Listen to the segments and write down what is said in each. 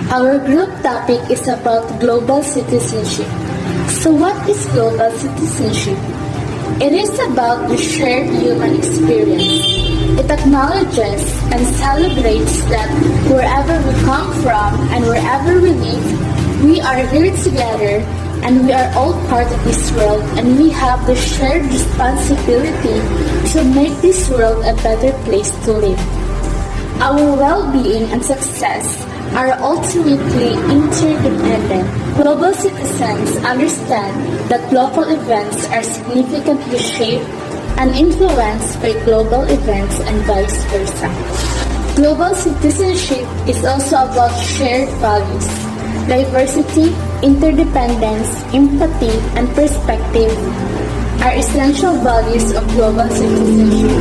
Our group topic is about global citizenship. So what is global citizenship? It is about the shared human experience. It acknowledges and celebrates that wherever we come from and wherever we live, we are here together and we are all part of this world and we have the shared responsibility to make this world a better place to live. Our well-being and success are ultimately interdependent. Global citizens understand that local events are significantly shaped and influenced by global events and vice versa. Global citizenship is also about shared values. Diversity, interdependence, empathy, and perspective are essential values of global citizenship.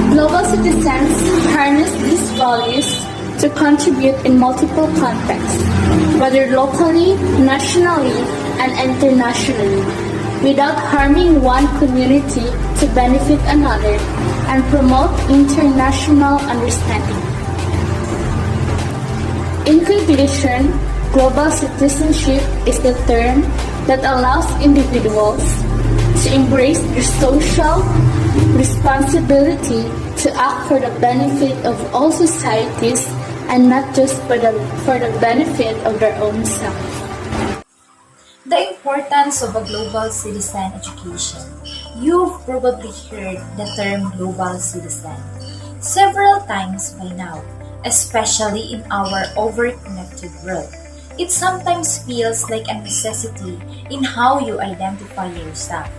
Global citizens harness these values to contribute in multiple contexts, whether locally, nationally, and internationally, without harming one community to benefit another and promote international understanding. In conclusion, global citizenship is the term that allows individuals to embrace their social responsibility to act for the benefit of all societies and not just for the benefit of their own self. The importance of a global citizen education. You've probably heard the term global citizen several times by now, especially in our over-connected world. It sometimes feels like a necessity in how you identify yourself.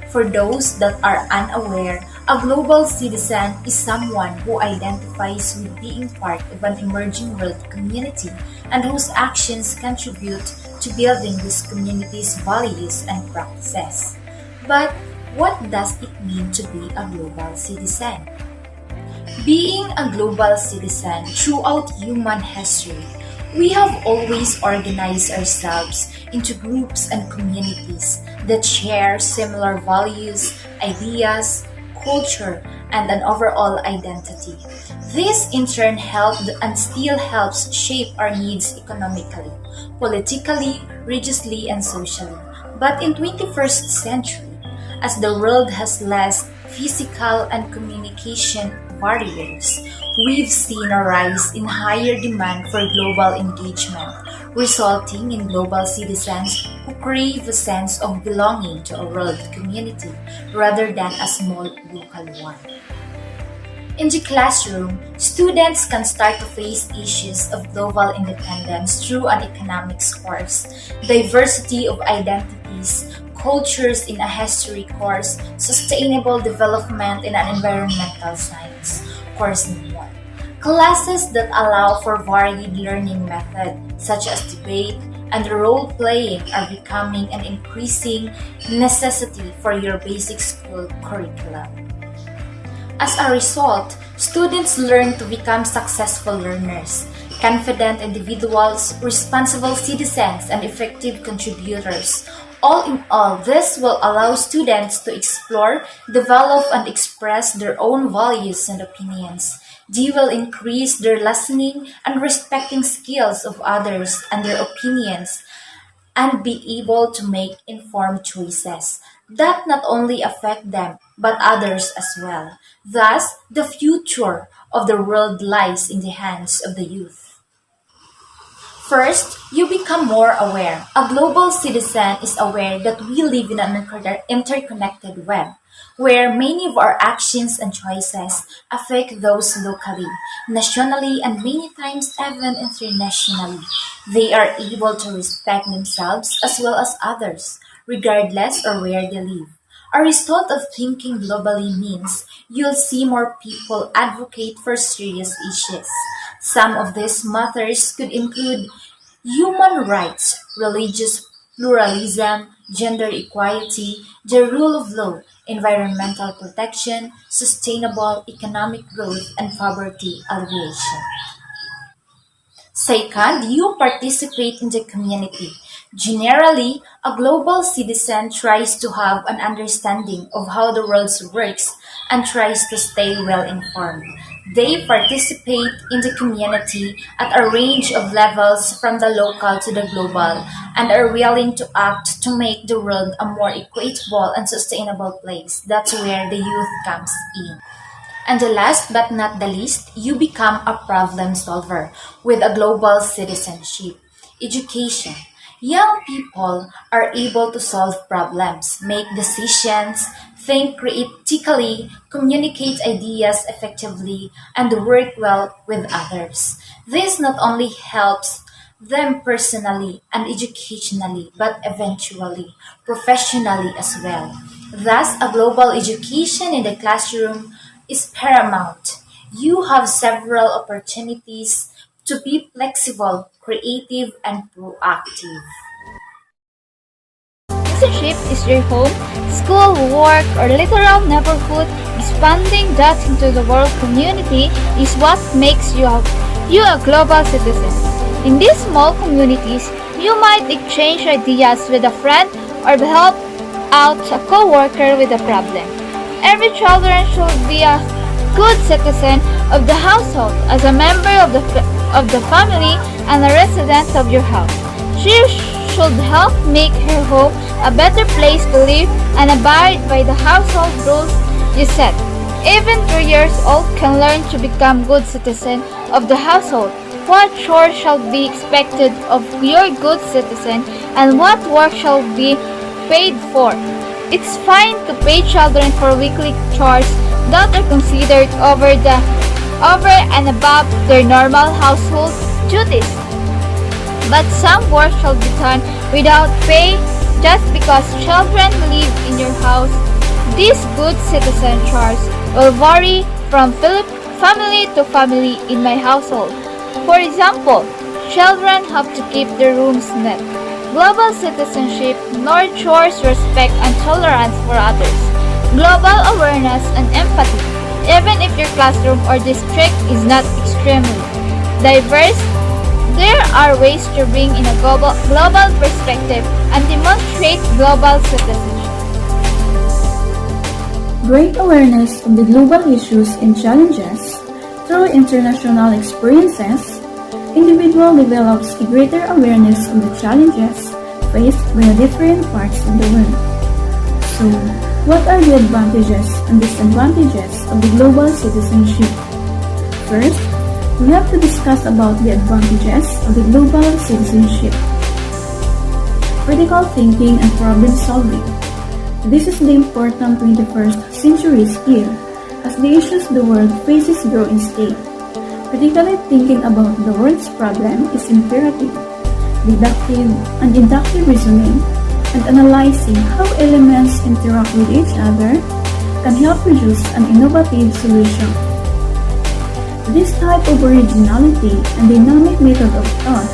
For those that are unaware, a global citizen is someone who identifies with being part of an emerging world community and whose actions contribute to building this community's values and practices. But what does it mean to be a global citizen? Being a global citizen throughout human history, we have always organized ourselves into groups and communities that share similar values, ideas, culture, and an overall identity. This in turn helped and still helps shape our needs economically, politically, religiously, and socially. But in 21st century, as the world has less physical and communication barriers, we've seen a rise in higher demand for global engagement, resulting in global citizens who crave a sense of belonging to a world community rather than a small local one. In the classroom, students can start to face issues of global independence through an economics course, diversity of identities, cultures in a history course, sustainable development in an environmental science course, and more. Classes that allow for varied learning methods such as debate and role-playing are becoming an increasing necessity for your basic school curriculum. As a result, students learn to become successful learners, confident individuals, responsible citizens, and effective contributors. All in all, this will allow students to explore, develop, and express their own values and opinions. They will increase their listening and respecting skills of others and their opinions and be able to make informed choices that not only affect them but others as well. Thus, the future of the world lies in the hands of the youth. First, you become more aware. A global citizen is aware that we live in an interconnected web, where many of our actions and choices affect those locally, nationally, and many times even internationally. They are able to respect themselves as well as others, regardless of where they live. A result of thinking globally means you'll see more people advocate for serious issues. Some of these matters could include human rights, religious pluralism, gender equality, the rule of law, environmental protection, sustainable economic growth, and poverty alleviation. Second, you participate in the community. Generally, a global citizen tries to have an understanding of how the world works and tries to stay well informed. They participate in the community at a range of levels from the local to the global and are willing to act to make the world a more equitable and sustainable place. That's where the youth comes in. And the last but not the least, you become a problem solver with a global citizenship. Education. Young people are able to solve problems, make decisions, think critically, communicate ideas effectively, and work well with others. This not only helps them personally and educationally, but eventually professionally as well. Thus, a global education in the classroom is paramount. You have several opportunities to be flexible, creative, and proactive. Citizenship is your home, school, work, or literal neighborhood. Expanding that into the world community is what makes you a global citizen. In these small communities, you might exchange ideas with a friend or help out a co-worker with a problem. Every children should be a good citizen of the household as a member of the family and a resident of your house. She should help make her home a better place to live and abide by the household rules you set. Even 3 years old can learn to become good citizen of the household. What chores shall be expected of your good citizen and what work shall be paid for. It's fine to pay children for weekly chores that are considered over and above their normal household duties. But some work shall be done without pay just because children live in your house. These good citizen chores will vary from family to family in my household. For example, children have to keep their rooms neat. Global citizenship nurtures respect and tolerance for others. Global awareness and empathy, even if your classroom or district is not extremely diverse. There are ways to bring in a global perspective and demonstrate global citizenship. Great awareness of the global issues and challenges through international experiences, individual develops a greater awareness of the challenges faced by the different parts of the world. So, what are the advantages and disadvantages of the global citizenship? First, we have to discuss about the advantages of the global citizenship. Critical thinking and problem solving. This is the important 21st century skill as the issues the world faces grow in scale. Critically thinking about the world's problem is imperative. Deductive and inductive reasoning and analyzing how elements interact with each other can help produce an innovative solution. This type of originality and dynamic method of thought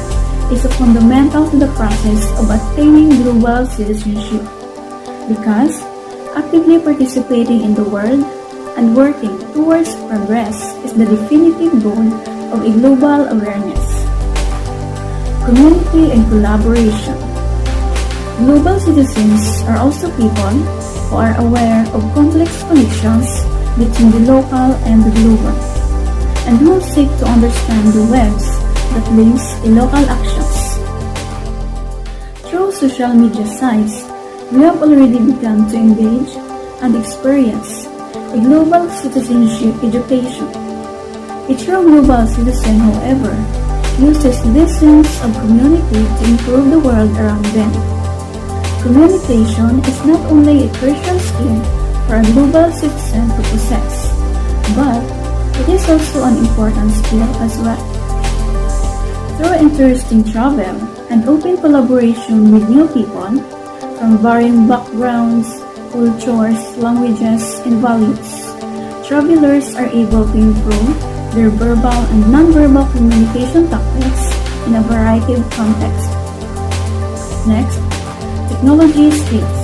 is a fundamental to the process of attaining global citizenship because actively participating in the world and working towards progress is the definitive goal of a global awareness. Community and collaboration. Global citizens are also people who are aware of complex connections between the local and the global, and who seek to understand the webs that links the local actions. Through social media sites, we have already begun to engage and experience a global citizenship education. A true global citizen, however, uses this sense of community to improve the world around them. Communication is not only a crucial skill for a global citizen to possess, but it is also an important skill as well. Through interesting travel and open collaboration with new people from varying backgrounds, cultures, languages, and values, travelers are able to improve their verbal and non-verbal communication tactics in a variety of contexts. Next, technology skills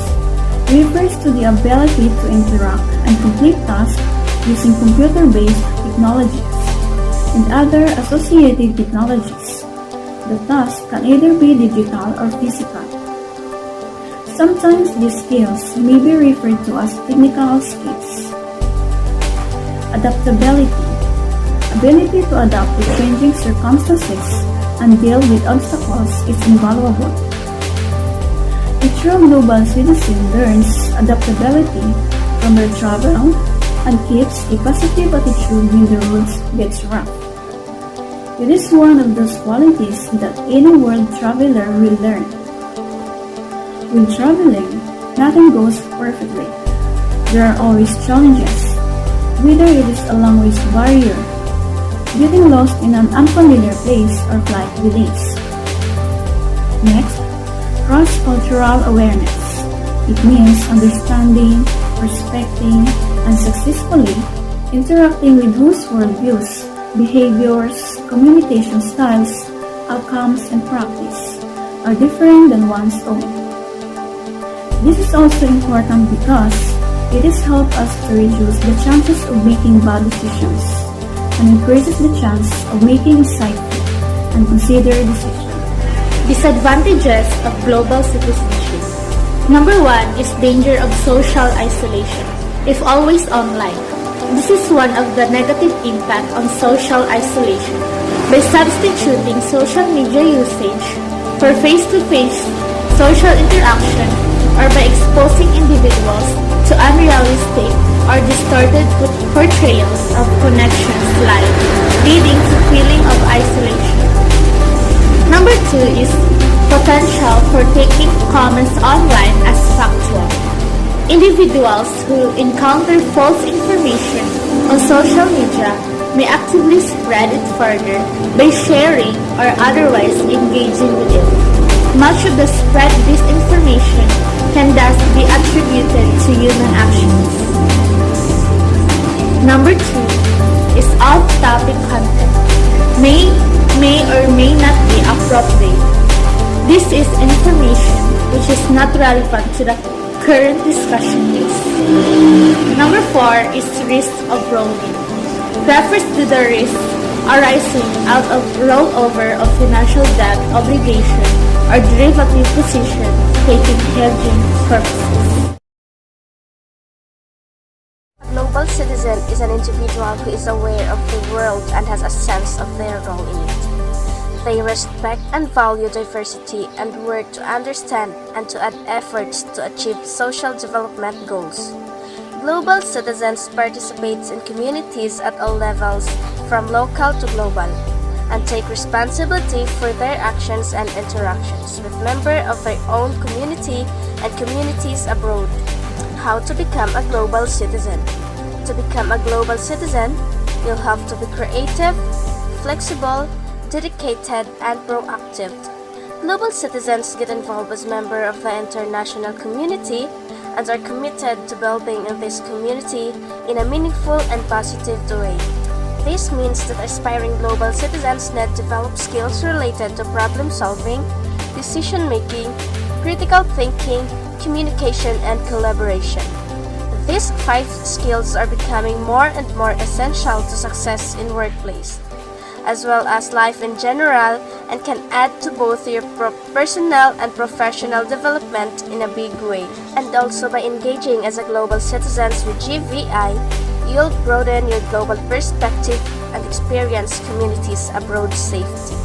refers to the ability to interact and complete tasks using computer-based technologies and other associated technologies. The task can either be digital or physical. Sometimes these skills may be referred to as technical skills. Adaptability. ability to adapt to changing circumstances and deal with obstacles is invaluable. A true global citizen learns adaptability from their travel and keeps a positive attitude when the roads gets rough. It is one of those qualities that any world traveler will learn. When traveling, nothing goes perfectly. There are always challenges, whether it is a language barrier, getting lost in an unfamiliar place, or flight delays. Next, cross-cultural awareness. It means understanding, respecting, and successfully interacting with whose worldviews, behaviors, communication styles, outcomes, and practice are different than one's own. This is also important because it has helped us to reduce the chances of making bad decisions and increases the chance of making insightful and considered decisions. Disadvantages of global citizenship. Number 1 is danger of social isolation, if always online. This is one of the negative impact on social isolation. By substituting social media usage for face-to-face social interaction, or by exposing individuals to unrealistic or distorted portrayals of connections live, leading to feeling of isolation. Number 2 is potential for taking comments online as factual. Individuals who encounter false information on social media may actively spread it further by sharing or otherwise engaging with it. Much of the spread disinformation can thus be attributed to human actions. Number 2 is off-topic content. May or may not be appropriate. This is information which is not relevant to the current discussion case. Number 4 is risk of rolling. Refers to the risk arising out of rollover of financial debt obligation or derivative position taking hedging purposes. A global citizen is an individual who is aware of the world and has a sense of their role in it. They respect and value diversity and work to understand and to add efforts to achieve social development goals. Global citizens participate in communities at all levels, from local to global, and take responsibility for their actions and interactions with members of their own community and communities abroad. How to become a global citizen? To become a global citizen, you'll have to be creative, flexible, dedicated, and proactive. Global citizens get involved as members of the international community and are committed to building in this community in a meaningful and positive way. This means that aspiring global citizens need to develop skills related to problem solving, decision making, critical thinking, communication, and collaboration. These 5 skills are becoming more and more essential to success in workplace, as well as life in general, and can add to both your personal and professional development in a big way. And also by engaging as a global citizen with GVI, you'll broaden your global perspective and experience communities abroad safety.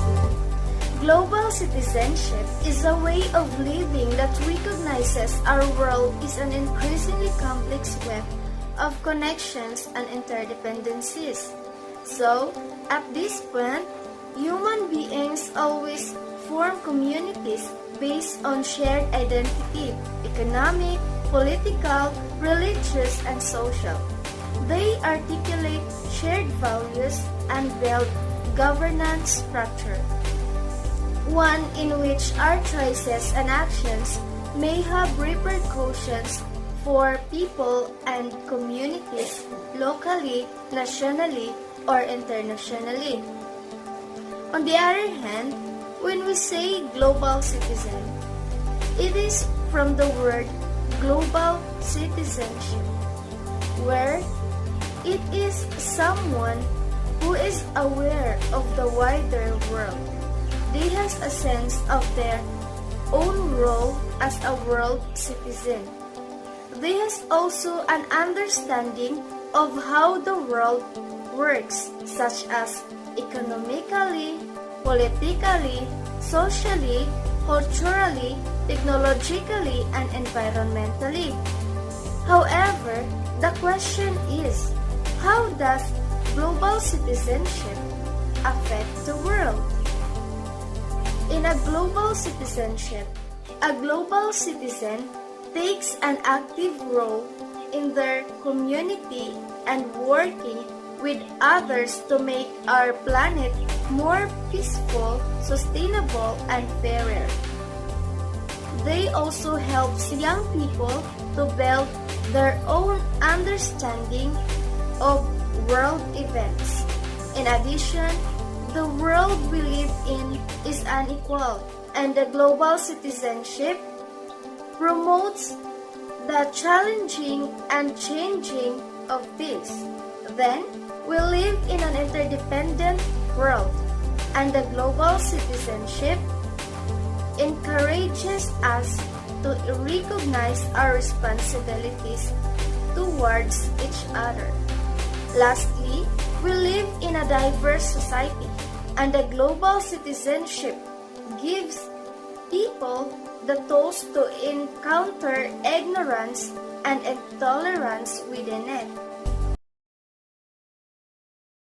Global citizenship is a way of living that recognizes our world is an increasingly complex web of connections and interdependencies. So, at this point, human beings always form communities based on shared identity, economic, political, religious, and social. They articulate shared values and build governance structure, one in which our choices and actions may have repercussions for people and communities locally, nationally, or internationally. On the other hand, when we say global citizen, it is from the word global citizenship, where it is someone who is aware of the wider world. They has a sense of their own role as a world citizen. They has also an understanding of how the world networks such as economically, politically, socially, culturally, technologically, and environmentally. However, the question is, how does global citizenship affect the world? In a global citizenship, a global citizen takes an active role in their community and working with others to make our planet more peaceful, sustainable, and fairer. They also help young people to build their own understanding of world events. In addition, the world we live in is unequal, and the global citizenship promotes the challenging and changing of this. Then, we live in an interdependent world, and the global citizenship encourages us to recognize our responsibilities towards each other. Lastly, we live in a diverse society, and the global citizenship gives people the tools to encounter ignorance and intolerance within it.